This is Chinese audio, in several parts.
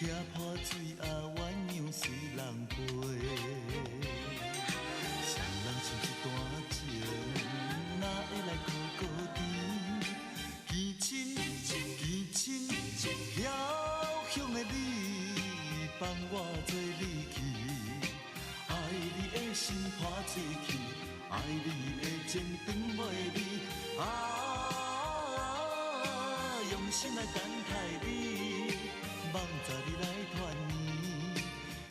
倚破水啊，鸳鸯随人飞。双人像一段情，哪会来孤孤甜？见亲见亲，遥乡的你，放我做你去。爱你的心破碎去，爱你的情断袂离。用心来等待你，望着你来团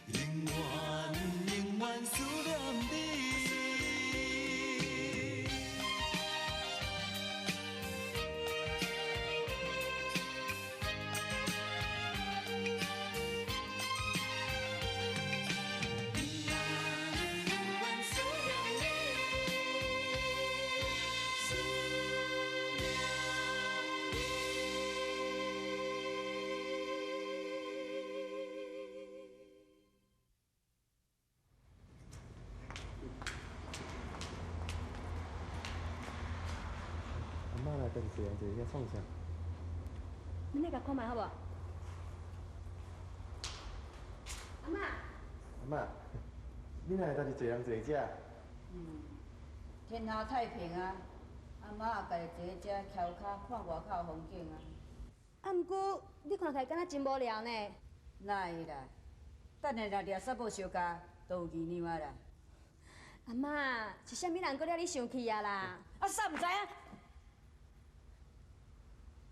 圆，永远思念你。阿嬷来等时阵就遐创啥？恁来甲看卖好无？阿嬷，阿嬷，你哪会当是一人坐遮？天下太平啊！阿妈也家己坐遮翘脚看外口风景啊。啊，毋过你看起来敢若真无聊呢。哪会啦？等下若掠煞无相加，都有二娘啊啦。阿嬷，是啥物人搁了你生气啊啦？啊，啥毋知影？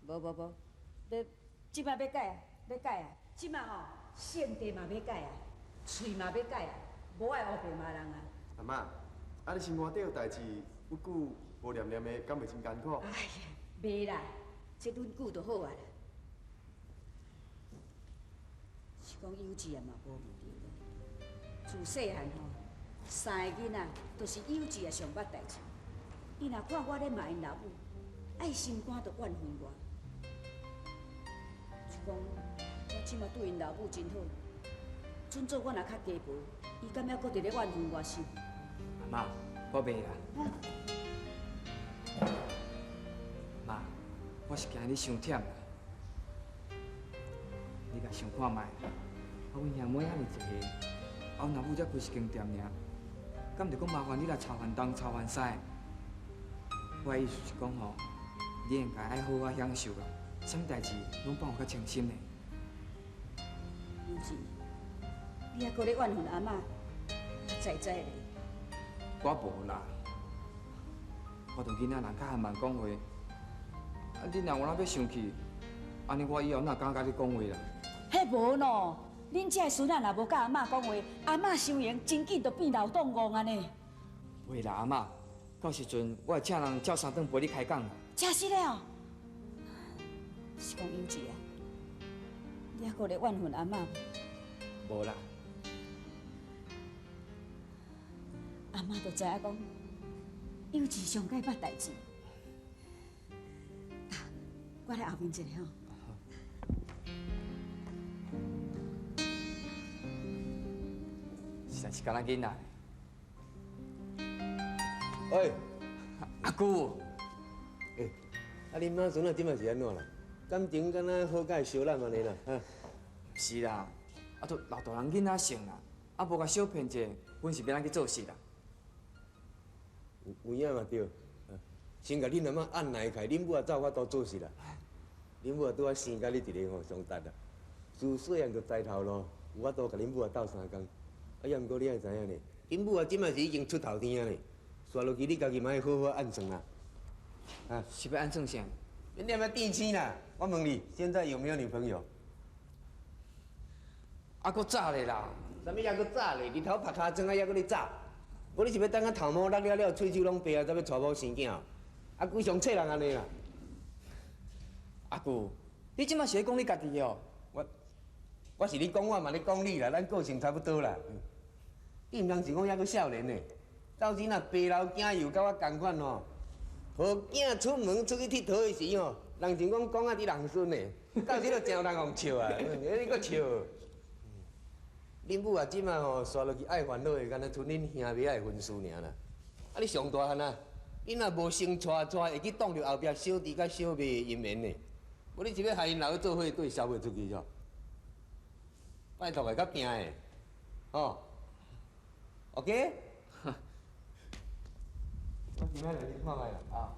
无，即摆要改啊，要改啊！即摆吼，性地嘛要改啊，喙嘛要改啊，无爱乌白骂人啊。阿嬷，啊你心肝底有代志，有久无念念的，敢袂真艰苦？哎呀，袂啦，这顿久就好啊啦。是讲幼稚啊嘛无问题的。自细汉吼，三个囡仔都是幼稚啊上捌代志。伊若看我咧骂因老母，爱心肝就怨恨我。是讲我即马对因老母真好，准做我若较鸡婆，伊敢还搁伫咧怨恨我是？阿妈，我袂啦。妈，我是惊你伤忝啦。你甲想看觅，阮兄妹遐尼济个，阮老母才开一间店尔，敢着讲麻烦你来炒饭东、炒饭西。我的意思是讲吼，你应该爱好好享受啦，啥物代志拢放有较清心的。幼稚，你还搁咧怨恨阿嬷，知咧。我无啦，我同囡仔人较含慢讲话，啊，你若有哪要生气，安尼我以后哪敢甲你讲话啦？迄无喏，恁这孙仔若无甲阿嬷讲话，阿嬷伤闲，真紧就变老冻戆安尼。袂啦，阿嬷，到时阵我会请人照三顿陪你开讲啦。真是了哦，是讲幼稚啊，你还搁咧怨恨阿嬷无？无啦，阿嬷就知影讲，幼稚上该捌代志。我来后面一下吼。实在是敢若囡仔。喂，阿姑，啊，恁妈孙仔即摆是安怎啦？感情敢若好甲烧烂安尼啦，哈？是啦，啊，都老大人囡仔性啦，啊，无甲小骗者，阮是要咱去做事啦。有影嘛对，先甲恁阿妈按耐开，恁母也照我都做事啦。恁母也拄啊生甲你一个吼上达啦，自细汉就栽头咯，有法度甲恁母也斗3工。啊，也毋过你也知影呢，恁母啊即摆是已经出头天啊呢，刷落去你家己嘛要好好按算啦。啊，是要安算啥？你念要定亲啦？我问你，现在有没有女朋友？啊，搁早咧啦。啥物还搁早咧？日头晒骹装啊，还搁咧早？无你是要等啊头毛落了，喙手拢白啊，才要娶某生囝？啊，规上册人安尼啦。阿姑，你即摆是咧讲你家己哦？我是咧讲我嘛咧讲你啦，咱个性差不多啦。你毋通是讲还搁少年呢？到时若爸老囝幼甲我同款吼，抱囝出门出去佚佗的时吼，人情讲啊伫人孙呢，到时就真有人互笑啊！你搁笑。恁母啊，即摆吼刷落去爱烦恼的，敢若剩恁兄妹仔的分数尔啦。啊，你上大汉啊，你若无先娶，会去挡着后壁小弟甲小妹的姻缘呢？无你是要害因老做伙对消袂出去吼？拜托个较拼的，哦 ，OK？ 我今仔来你看卖啦。啊。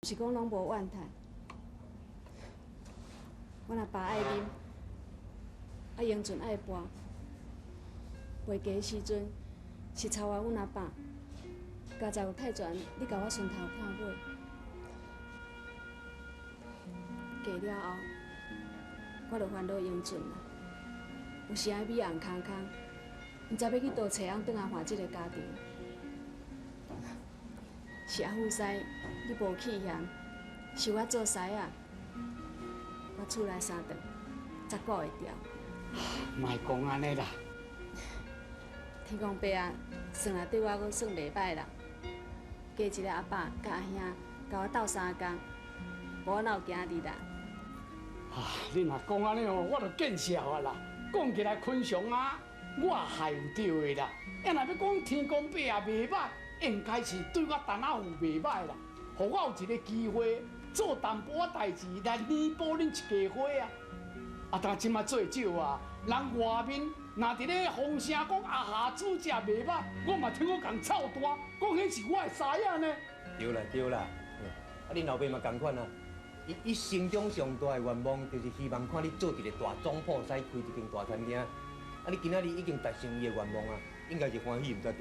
是讲拢无怨叹。阮阿爸爱啉，英俊爱博，袂加的时阵是操完阮阿爸，家在有太全，你甲我顺头看尾。嫁了后，我就烦恼英俊啦，有时爱米红空空，毋知要去倒找人转来还即个家庭。是阿富师，你无气嫌，是我做师啊，我厝内三顿，才顾会掉。莫讲安尼啦，天公伯啊，算也对我阁算袂歹啦。加一个阿爸甲阿兄，甲我斗相共，无我哪有今日啦？你若讲安尼哦，我就见笑啊啦。讲起来昆祥啊，我还有对的啦。若要讲天公伯也袂歹。应该是对我陈阿父袂歹啦，互我有一个机会做淡薄仔代志来弥补恁一家伙啊！但即马做少啊，人外面若伫咧风声讲阿下主食袂歹，我嘛听我共臭大，讲迄是我的师仔呢。对啦对啦，恁老爸嘛同款啊，伊心中上大的愿望就是希望看你做一个大总铺师，开一间大餐厅。你今仔日已经达成伊的愿望啊，应该是欢喜毋得着。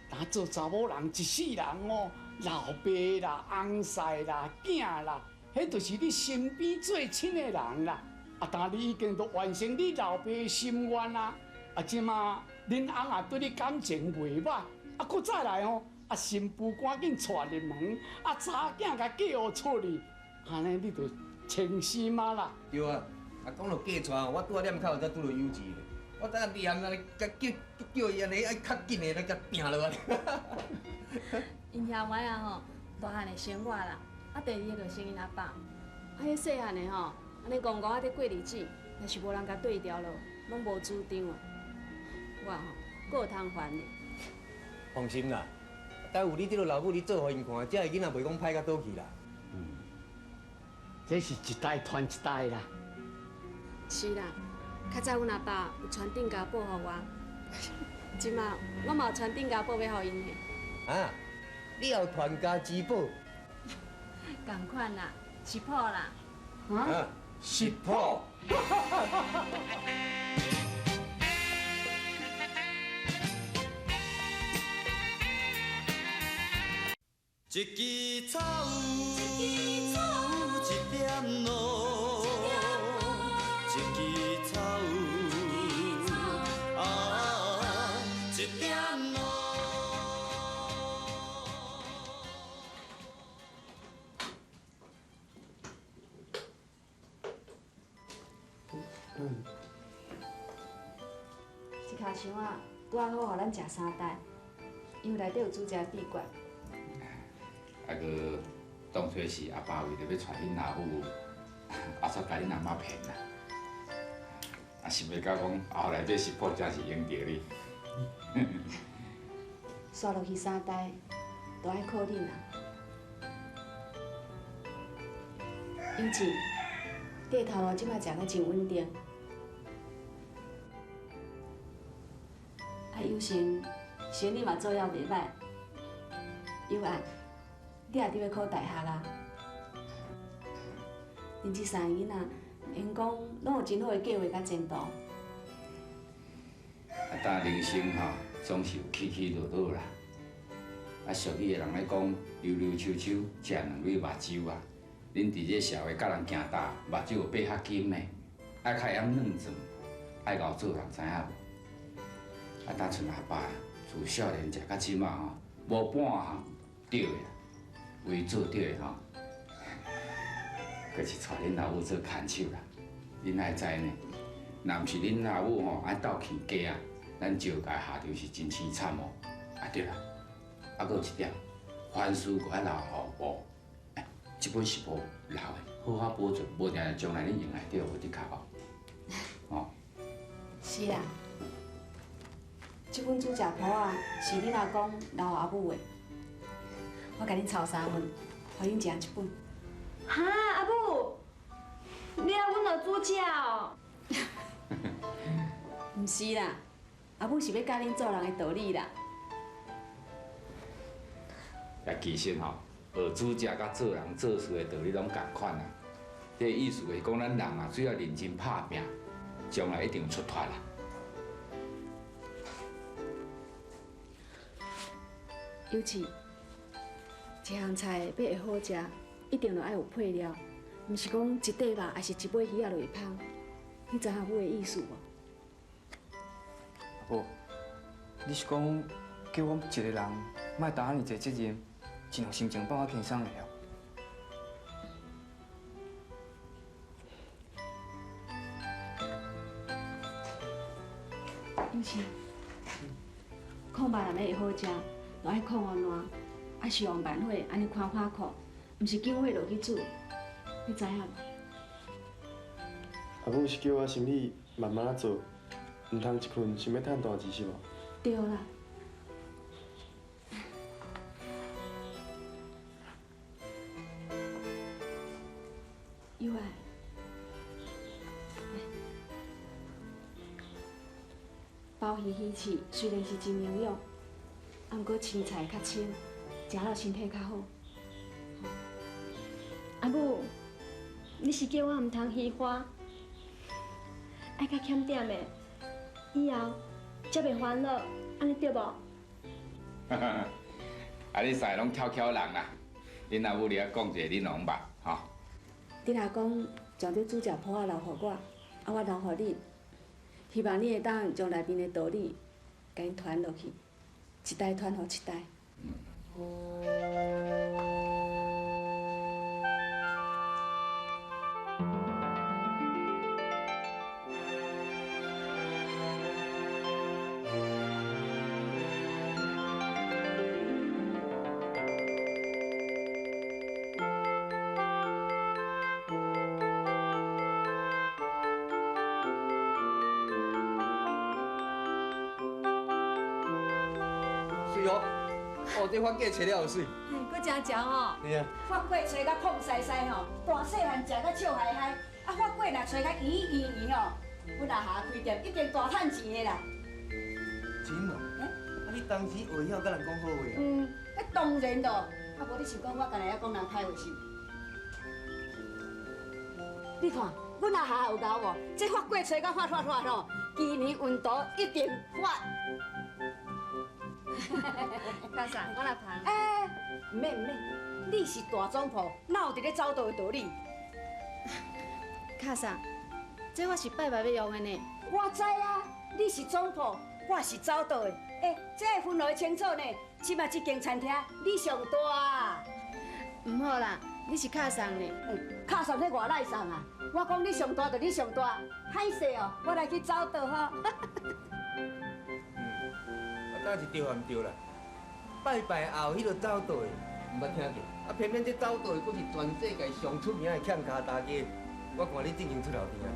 当做查某人一世人哦，老爸啦、翁婿啦、囝啦，迄就是你身边最亲的人啦。但你已经都完成你老爸的心愿啦。即马恁翁也对你感情袂歹，搁再来哦，新妇赶紧带入门，查囝甲嫁互出去，安尼你就称心啊啦。对啊，讲到嫁娶，我拄仔念口才拄到幼稚。我等下厉害安尼，甲叫伊安尼爱较紧的来甲拼落来。因兄妹啊吼，大汉的生我啦，第二个就生因阿爸，迄细汉的吼，安尼戆戆啊伫过日子，若是无人甲对调咯，拢无主张啊。我吼，阁有通烦哩。放心啦，等有你这个老母，你做互因看，这个囡仔袂讲歹到倒去啦。这是一代传一代啦。是啦。较早阮阿爸有传定家宝互我，即马我嘛有传定家宝要互因的。啊，你也有传家之宝？共款啦，食谱啦。啊，食谱。一枝草有一点露，一枝草啊，一点露。这卡箱啊，拄啊好，互咱食三代，因为内底有煮食秘诀。啊个当初是阿爸为着要带恁阿母阿煞甲恁阿妈骗啦，啊想袂到讲后来这识破真是用着你。刷落去三代，都爱靠恁啦。尤其，你的头路即摆食得真稳定。啊，有成，生理嘛做了袂歹。有爱，你也伫要考大学啦。恁即三个囡仔，因讲拢有真好的计划甲前途。啊，但人生吼，总是有起起落落啦。啊，俗语的人咧讲，溜溜秋秋，食两蕊目睭啊。恁伫这社会甲人行大，目睭有闭较紧的，爱较会晓软转，爱熬做人知影无？啊，当像阿爸自少年食到即马吼，无半项对的，为做对的吼，阁是带恁老母做牵手啦。恁爱知呢，若毋是恁老母吼爱斗气家啊，咱招家下场是真凄惨哦。啊对啦，啊阁有一点，凡事阁爱留后补。这本是无留的，好好保存，无定定将来恁用来着有伫卡哦。哦。是啦，这本煮食谱啊，是恁阿公留阿母的，我甲恁抄3份，互恁食一本。哈，阿母，你要阮学煮食哦？毋是啦，阿母是要教恁做人的道理啦。也其实吼。学煮食甲做人做事的道理拢共款啦。这意思是讲，咱人啊，只要认真拍拼，将来一定出头啦。尤其，一项菜要会好食，一定要爱有配料，毋是讲一块肉还是一尾鱼仔就会芳。你知影我的意思无？阿婆，你是讲叫我一个人莫担遐尼济责任？只让心情放较轻松的哦。尤其，烤肉若要会好食，就爱烤温暖，爱是用慢火安尼看看烤，毋是紧火落去煮。你知影无？阿母是叫我心里慢慢做，毋通一困想要趁大钱是无？对啦。有爱，包鱼鱼翅虽然是真营养，啊，毋过青菜较清，食了身体较好。阿母，你是叫我毋通虚花，爱较欠点的，以后才袂烦恼，安尼对无？啊，你使拢巧巧人啦，恁阿母你啊讲一个，恁拢捌吼。恁阿公将这煮食谱仔留互我，啊，我留互恁，希望你会当将内面的道理，甲因传落去，一代传互一代。哦，这发粿切了有水。佫真食吼。对啊。发粿吹甲碰西西吼，大细汉食甲笑嗨嗨，啊发粿若吹甲圆圆圆吼，阮阿下开店一定大趁钱的啦。真啊？啊，你当时会晓甲人讲好话啊？那当然咯，啊无你想讲我干来遐讲人歹话是？你看，阮阿下有教无？这发粿吹甲发吼，今年运道一定发。大嫂，我来盘。哎，唔免，你是大总铺，哪有伫咧走道的道理？卡桑，这我是拜拜要用的呢。我知啊，你是总铺，我是走道的。哎，这个分落清楚呢。即马这间餐厅你上大。唔好啦，你是卡桑呢。卡上咧外来送啊！我讲你上大就你上大，歹势哦，我来去走道吼。敢是对还毋对啦？拜拜后迄个走道的，毋捌听过。啊，偏偏这走道的，佫是全世界上出名的欠卡大家。我看你正经出头天啊。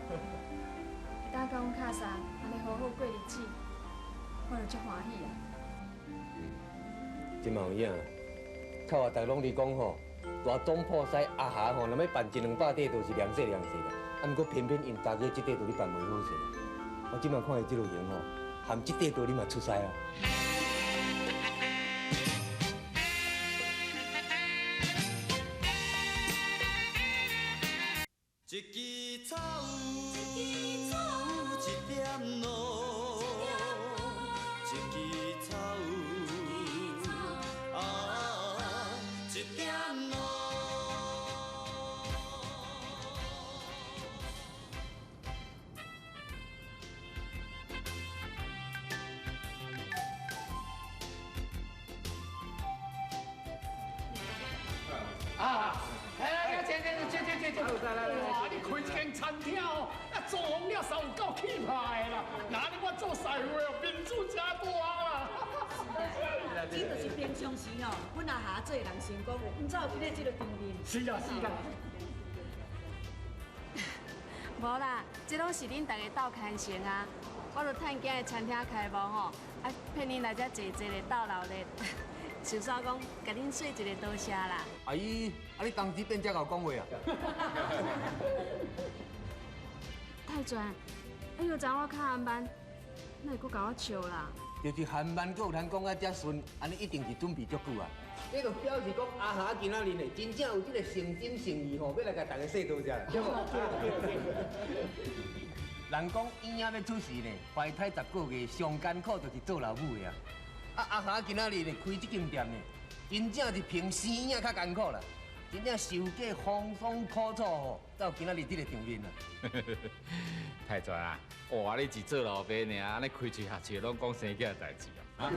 会当甲阮卡三，安尼好好过日子，我就足欢喜啊。真嘛有影，靠啊！逐拢伫讲吼，大总铺师阿霞吼，若要办1、200块，都是凉细凉细啦。啊，毋过偏偏因大哥即块都咧办袂好势。我即马看伊即路型吼，含即块都你嘛出师啊。一枝草有一点露，一枝草有一点露。啊！哎，这，哇！你开一间餐厅哦，啊，做红了手有够气派的啦。哪里我做师傅哦，面子真大啦。这就是平常时哦，阮阿霞做人成功的，毋才有今日这个场面。是啦。无啦，这拢是恁大家斗开心啊！我著趁今日餐厅开幕吼，啊，骗恁来遮坐坐咧斗闹热。想煞讲，甲恁说一个多谢啦。阿姨，啊你当时变遮敖讲话啊？太全，哎呦，昨我较暗班，哪会阁甲我笑啦？就是韩漫阁有通讲啊遮顺，安尼一定是准备足久啊。这就表示讲阿霞今仔日呢，真正有这个诚心诚意吼，要来甲大家说多谢啦，对无？人讲婴仔要出世呢，怀胎10个月，上艰苦就是做老母的啊。啊，阿霞今仔日呢开这间店呢，真正是凭生囝较艰苦啦，真正受过风霜苦楚吼，才有今仔日这个场面啦。太绝啊！哇，你是做老板呢，安尼开嘴下嘴拢讲生囝的代志啊！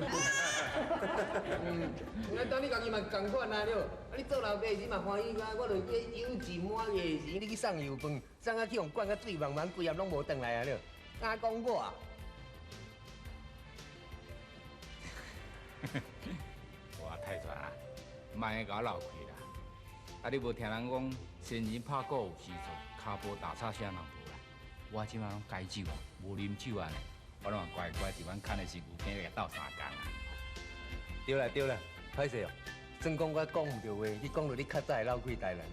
那当你家己嘛同款啊了，啊你做老爸时嘛欢喜啊，我著去有钱满月时，你去送油饭，送啊去用灌到水茫茫，规夜拢无回来啊了，敢讲我啊？哇，太绝啊！莫安甲我闹开啦！啊，你无听人讲，仙人拍鼓有时错，骹步打叉啥人无啦？我即摆拢改酒啊，无啉酒啊呢，我拢乖乖一晚看的是牛羹来斗3工啊！对啦，歹势哦，算讲我讲唔对话，你讲到你较早会闹开台南，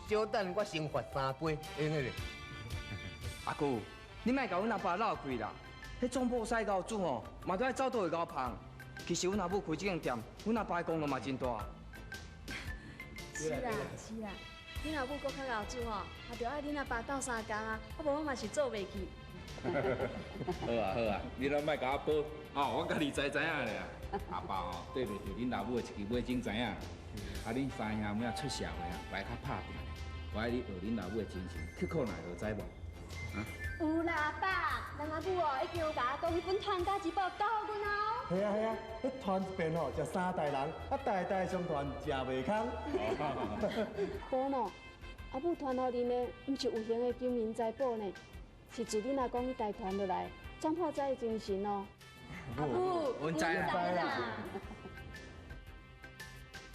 小等我先罚3杯，会用个？阿姑，你莫甲阮阿爸闹开啦！迄总铺师高主哦，嘛都爱走倒会高芳。其实阮阿母开这间店，阮阿爸的功劳嘛真大。是啦，恁阿母搁较老主吼，也着爱恁阿爸斗3工啊，啊无我嘛是做袂去。好啊，你拢莫甲我报，哦，我家己知影咧。阿爸哦，对袂住恁老母的一支尾种知影。啊，恁三兄妹啊出社会啊，来较拍拼，我爱你学恁老母的精神，刻苦耐劳，知无？啊？有啦，阿爸，咱阿母哦已经有甲我讲，迄本传家之宝交阮哦。系啊，迄传一遍吼，食3代人，啊代代相传，食袂空。无喏，阿母传互恁的，毋是有形的金银财宝呢，是自恁阿公迄代传落来，总破仔的精神哦。阿母，阮知啦。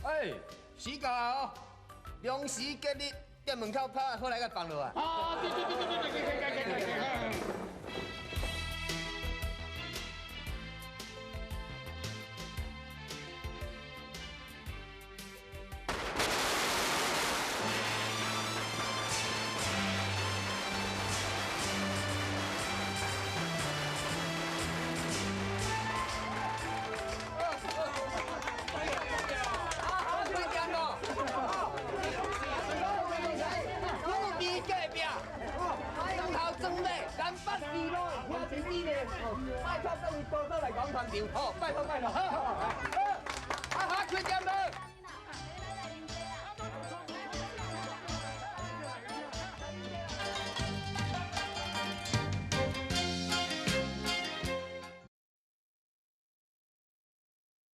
哎，时间哦，良时吉日，店门口拍，好来甲放落啊！啊，对。拜托各位多多来讲团场，好，拜托。